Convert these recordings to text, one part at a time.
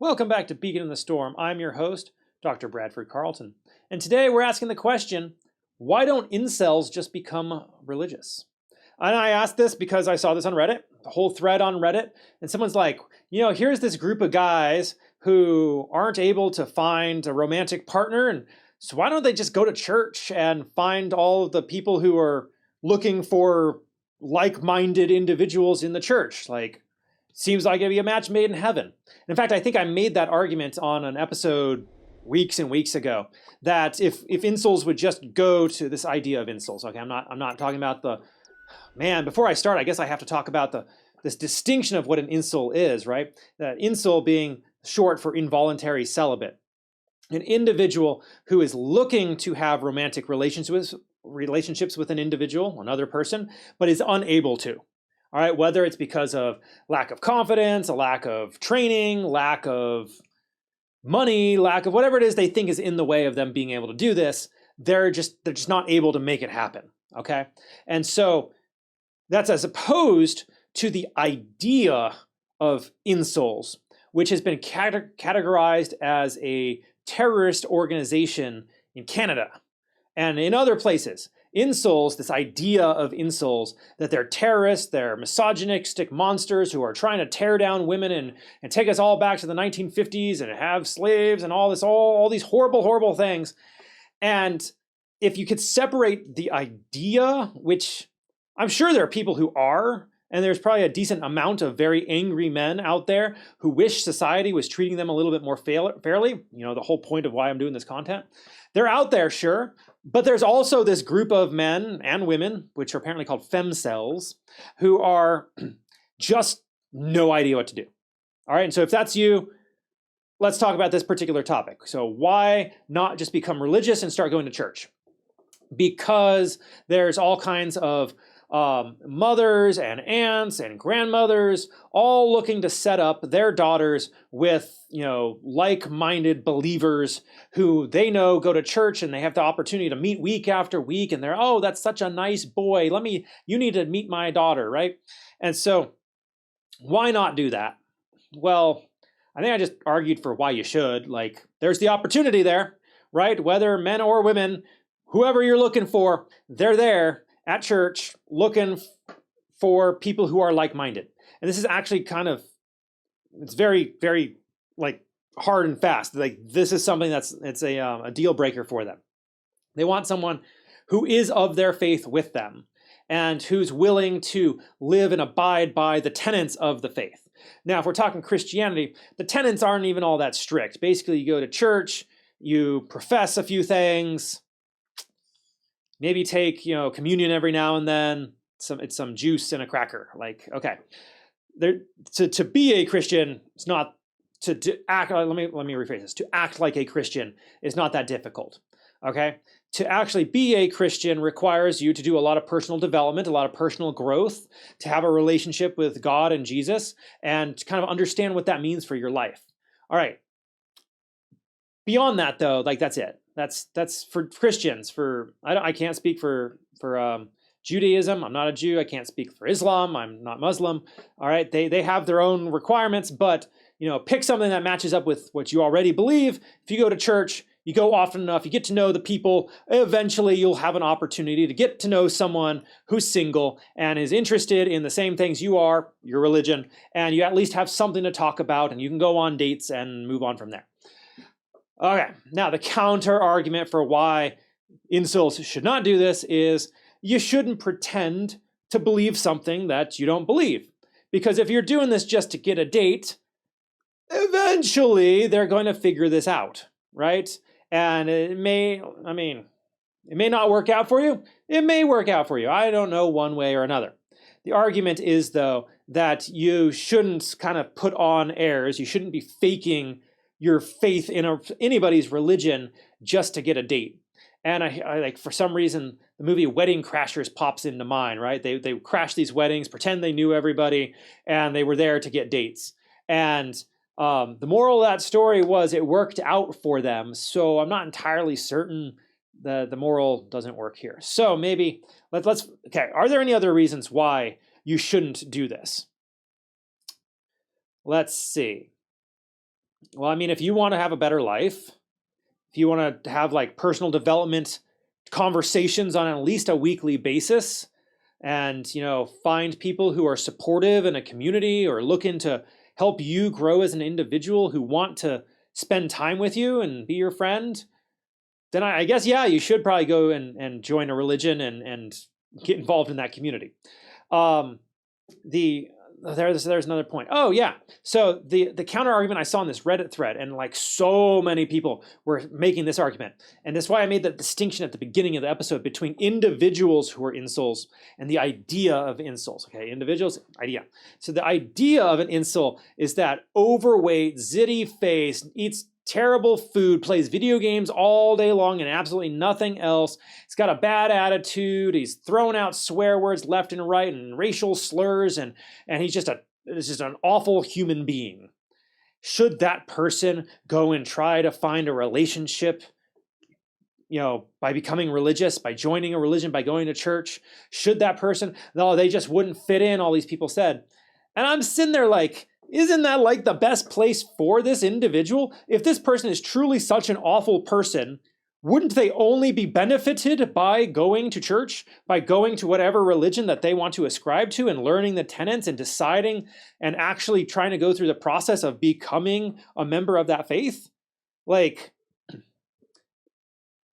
Welcome back to Beacon in the Storm. I'm your host, Dr. Bradford Carlton. And today we're asking the question, why don't incels just become religious? And I asked this because I saw this on Reddit, a whole thread on Reddit, and someone's like, here's this group of guys who aren't able to find a romantic partner, and so why don't they just go to church and find all of the people who are looking for like-minded individuals in the church? Like, seems like it'd be a match made in heaven. In fact, I think I made that argument on an episode weeks and weeks ago, that if incels would just go to this idea of incels. Okay, I'm not talking about the man. Before I start, I guess I have to talk about this distinction of what an incel is, right? That incel being short for involuntary celibate, an individual who is looking to have romantic relationships with an individual, another person, but is unable to. All right, whether it's because of lack of confidence, a lack of training, lack of money, lack of whatever it is they think is in the way of them being able to do this, they're just not able to make it happen. Okay, and so that's as opposed to the idea of incels, which has been categorized as a terrorist organization in Canada and in other places. Incels, this idea of incels, that they're terrorists, they're misogynistic monsters who are trying to tear down women and take us all back to the 1950s and have slaves and all these horrible, horrible things. And if you could separate the idea, which I'm sure there are people who are, and there's probably a decent amount of very angry men out there who wish society was treating them a little bit more fairly, the whole point of why I'm doing this content. They're out there, sure, but there's also this group of men and women, which are apparently called femcels, who are just no idea what to do. All right, and so if that's you, let's talk about this particular topic. So why not just become religious and start going to church? Because there's all kinds of mothers and aunts and grandmothers all looking to set up their daughters with, like-minded believers who they know go to church and they have the opportunity to meet week after week, and they're, oh, that's such a nice boy. You need to meet my daughter, right? And so why not do that? Well, I think I just argued for why you should. Like, there's the opportunity there, right? Whether men or women, whoever you're looking for, they're there at church looking for people who are like-minded. And this is actually it's very, very hard and fast. Like, this is something it's a deal breaker for them. They want someone who is of their faith with them and who's willing to live and abide by the tenets of the faith. Now, if we're talking Christianity, the tenets aren't even all that strict. Basically, you go to church, you profess a few things, maybe take, communion every now and then, some juice and a cracker. Like, okay, to be a Christian, it's not to act. Let me rephrase this. To act like a Christian is not that difficult. Okay, to actually be a Christian requires you to do a lot of personal development, a lot of personal growth, to have a relationship with God and Jesus, and to kind of understand what that means for your life. All right. Beyond that, though, that's it. That's for Christians. I can't speak for Judaism. I'm not a Jew. I can't speak for Islam. I'm not Muslim. All right, they have their own requirements, but pick something that matches up with what you already believe. If you go to church, you go often enough, you get to know the people. Eventually, you'll have an opportunity to get to know someone who's single and is interested in the same things you are, your religion, and you at least have something to talk about, and you can go on dates and move on from there. Okay, now the counter argument for why incels should not do this is you shouldn't pretend to believe something that you don't believe. Because if you're doing this just to get a date, eventually they're going to figure this out, right? And it may not work out for you. It may work out for you. I don't know one way or another. The argument is, though, that you shouldn't kind of put on airs. You shouldn't be faking your faith in anybody's religion just to get a date. And I like, for some reason, the movie Wedding Crashers pops into mind, right? They crash these weddings, pretend they knew everybody, and they were there to get dates. And the moral of that story was it worked out for them. So I'm not entirely certain the moral doesn't work here. So maybe okay, are there any other reasons why you shouldn't do this? Let's see. Well, I mean, if you want to have a better life, if you want to have like personal development conversations on at least a weekly basis, and find people who are supportive in a community or looking to help you grow as an individual, who want to spend time with you and be your friend, then I guess, yeah, you should probably go and join a religion and get involved in that community. There's another point. Oh yeah. So the counter argument I saw in this Reddit thread, and like so many people were making this argument, and that's why I made that distinction at the beginning of the episode between individuals who are incels and the idea of incels. Okay, individuals, idea. So the idea of an incel is that overweight, zitty face, eats terrible food, plays video games all day long and absolutely nothing else. He's got a bad attitude. He's throwing out swear words left and right and racial slurs, and he's just an awful human being. Should that person go and try to find a relationship, by becoming religious, by joining a religion, by going to church? Should that person? No, they just wouldn't fit in, all these people said. And I'm sitting there like, isn't that like the best place for this individual? If this person is truly such an awful person, wouldn't they only be benefited by going to church, by going to whatever religion that they want to ascribe to and learning the tenets and deciding and actually trying to go through the process of becoming a member of that faith? Like,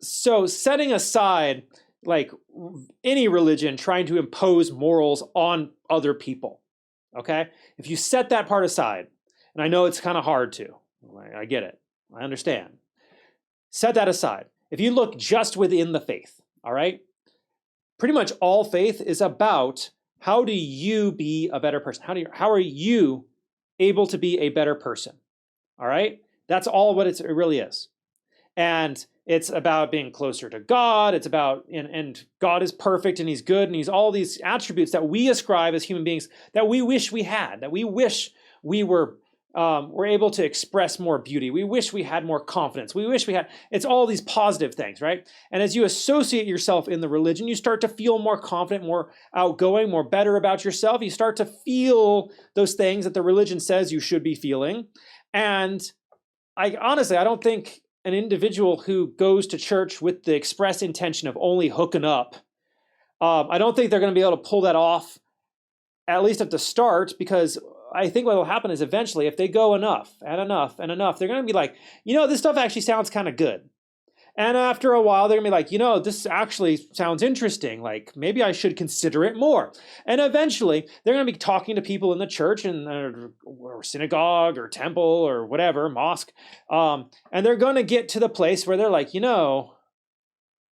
so setting aside like any religion trying to impose morals on other people, okay? If you set that part aside, and I know it's kind of hard to, I get it, I understand. Set that aside. If you look just within the faith, all right? Pretty much all faith is about how do you be a better person? How are you able to be a better person? All right? That's all what it really is. And it's about being closer to God. It's about, and God is perfect and he's good and he's all these attributes that we ascribe as human beings that we wish we had, that we wish we were able to express more beauty. We wish we had more confidence. We wish we had, it's all these positive things, right? And as you associate yourself in the religion, you start to feel more confident, more outgoing, more better about yourself. You start to feel those things that the religion says you should be feeling. And honestly, I don't think an individual who goes to church with the express intention of only hooking up, I don't think they're going to be able to pull that off, at least at the start, because I think what will happen is eventually, if they go enough and enough and enough, they're going to be like, this stuff actually sounds kind of good. And after a while, they're going to be like, this actually sounds interesting. Like, maybe I should consider it more. And eventually, they're going to be talking to people in the church or synagogue or temple or whatever, mosque. And they're going to get to the place where they're like,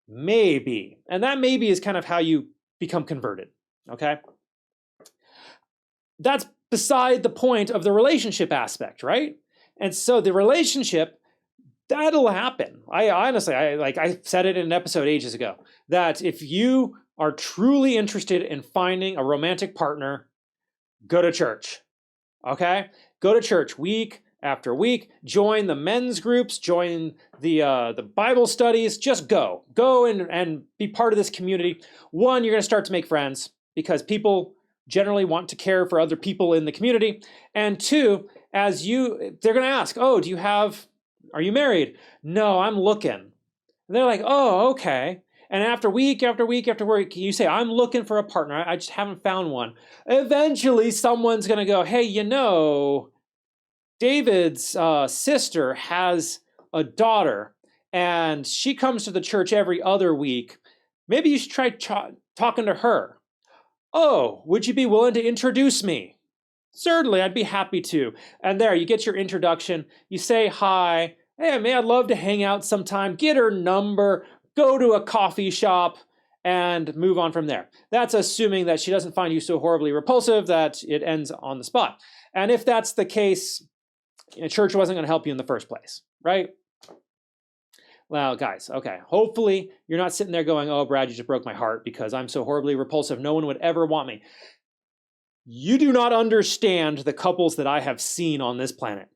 maybe. And that maybe is kind of how you become converted, okay? That's beside the point of the relationship aspect, right? And so the relationship, that'll happen. I honestly said it in an episode ages ago, that if you are truly interested in finding a romantic partner, go to church, okay? Go to church week after week, join the men's groups, join the Bible studies, just go and be part of this community. One, you're gonna start to make friends because people generally want to care for other people in the community. And two, they're gonna ask, are you married? No, I'm looking. And they're like, oh, okay. And after week after week after week, you say, I'm looking for a partner. I just haven't found one. Eventually, someone's going to go, hey, David's sister has a daughter, and she comes to the church every other week. Maybe you should try talking to her. Oh, would you be willing to introduce me? Certainly, I'd be happy to. And there, you get your introduction. You say hi. Hey, man, I'd love to hang out sometime. Get her number, go to a coffee shop, and move on from there. That's assuming that she doesn't find you so horribly repulsive that it ends on the spot. And if that's the case, church wasn't going to help you in the first place, right? Well, guys, okay. Hopefully, you're not sitting there going, oh, Brad, you just broke my heart because I'm so horribly repulsive. No one would ever want me. You do not understand the couples that I have seen on this planet.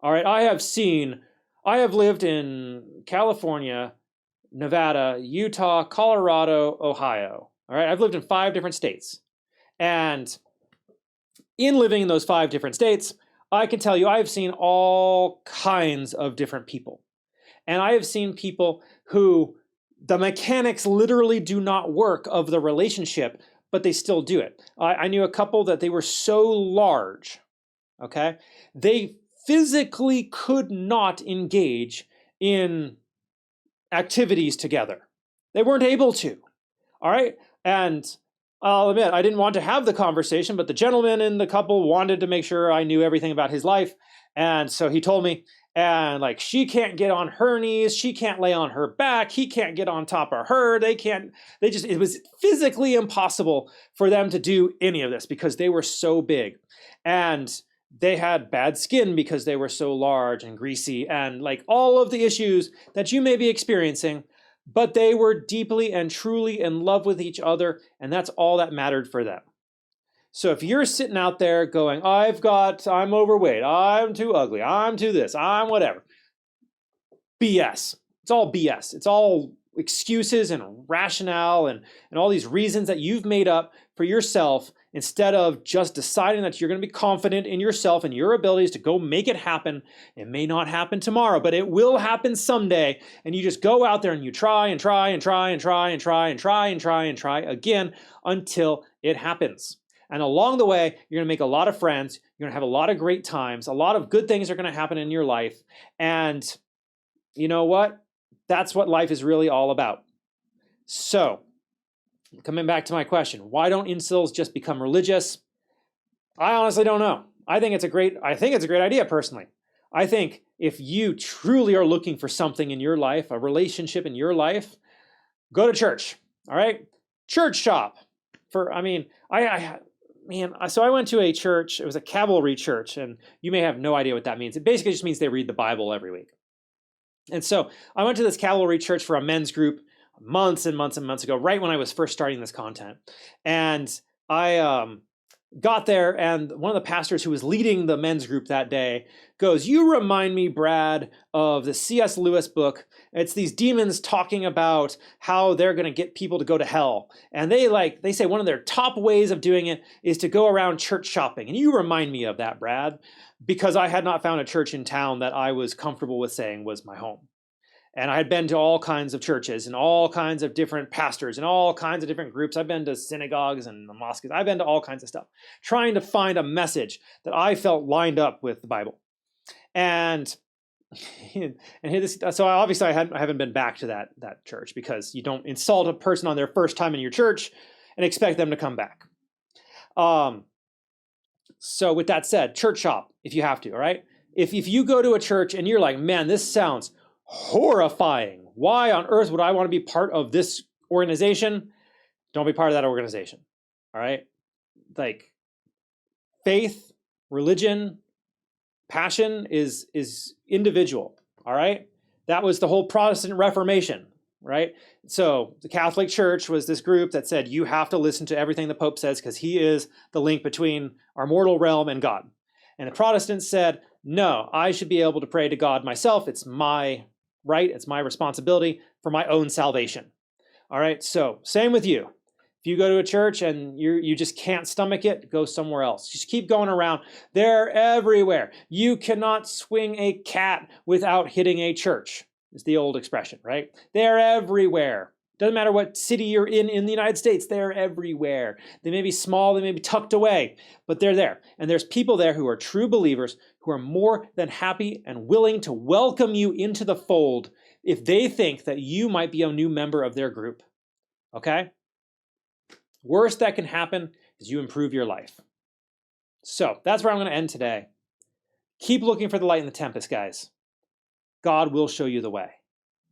All right, I have lived in California, Nevada, Utah, Colorado, Ohio. All right, I've lived in 5 different states. And in living in those 5 different states, I can tell you, I've seen all kinds of different people. And I have seen people who the mechanics literally do not work of the relationship, but they still do it. I knew a couple that they were so large, okay? They physically could not engage in activities together. They weren't able to, all right? And I'll admit, I didn't want to have the conversation, but the gentleman in the couple wanted to make sure I knew everything about his life. And so he told me, and like, she can't get on her knees, she can't lay on her back, he can't get on top of her, it was physically impossible for them to do any of this because they were so big. And they had bad skin because they were so large and greasy and like all of the issues that you may be experiencing, but they were deeply and truly in love with each other, and that's all that mattered for them. So if you're sitting out there going, I'm overweight, I'm too ugly, I'm too this, I'm whatever. BS. It's all BS. It's all excuses and rationale and all these reasons that you've made up for yourself instead of just deciding that you're going to be confident in yourself and your abilities to go make it happen. It may not happen tomorrow, but it will happen someday. And you just go out there and you try and try and try and try and try and try and try and try again until it happens. And along the way, you're going to make a lot of friends. You're going to have a lot of great times. A lot of good things are going to happen in your life. And you know what? That's what life is really all about. So, coming back to my question, why don't incels just become religious? I honestly don't know. I think it's a great idea personally. I think if you truly are looking for something in your life, a relationship in your life, go to church. All right? Church shop. So I went to a church, it was a cavalry church, and you may have no idea what that means. It basically just means they read the Bible every week. And so I went to this cavalry church for a men's group months and months and months ago, right when I was first starting this content. And I got there, and one of the pastors who was leading the men's group that day goes, "You remind me, Brad, of the C.S. Lewis book. It's these demons talking about how they're going to get people to go to hell. And they say one of their top ways of doing it is to go around church shopping. And you remind me of that, Brad," because I had not found a church in town that I was comfortable with saying was my home. And I had been to all kinds of churches and all kinds of different pastors and all kinds of different groups. I've been to synagogues and mosques. I've been to all kinds of stuff, trying to find a message that I felt lined up with the Bible. And so obviously I haven't been back to that church, because you don't insult a person on their first time in your church and expect them to come back. So with that said, church shop if you have to, all right? If you go to a church and you're like, man, this sounds horrifying. Why on earth would I want to be part of this organization? Don't be part of that organization. All right? Like, faith, religion, passion is individual. All right? That was the whole Protestant Reformation, right? So the Catholic Church was this group that said you have to listen to everything the Pope says because he is the link between our mortal realm and God. And the Protestants said, no, I should be able to pray to God myself. It's my right. It's my responsibility for my own salvation. All right. So same with you. If you go to a church and you just can't stomach it, go somewhere else. Just keep going around. They're everywhere. You cannot swing a cat without hitting a church. It's the old expression, right? They're everywhere. Doesn't matter what city you're in the United States, they're everywhere. They may be small, they may be tucked away, but they're there. And there's people there who are true believers who are more than happy and willing to welcome you into the fold if they think that you might be a new member of their group. Okay? Worst that can happen is you improve your life. So that's where I'm going to end today. Keep looking for the light in the tempest, guys. God will show you the way.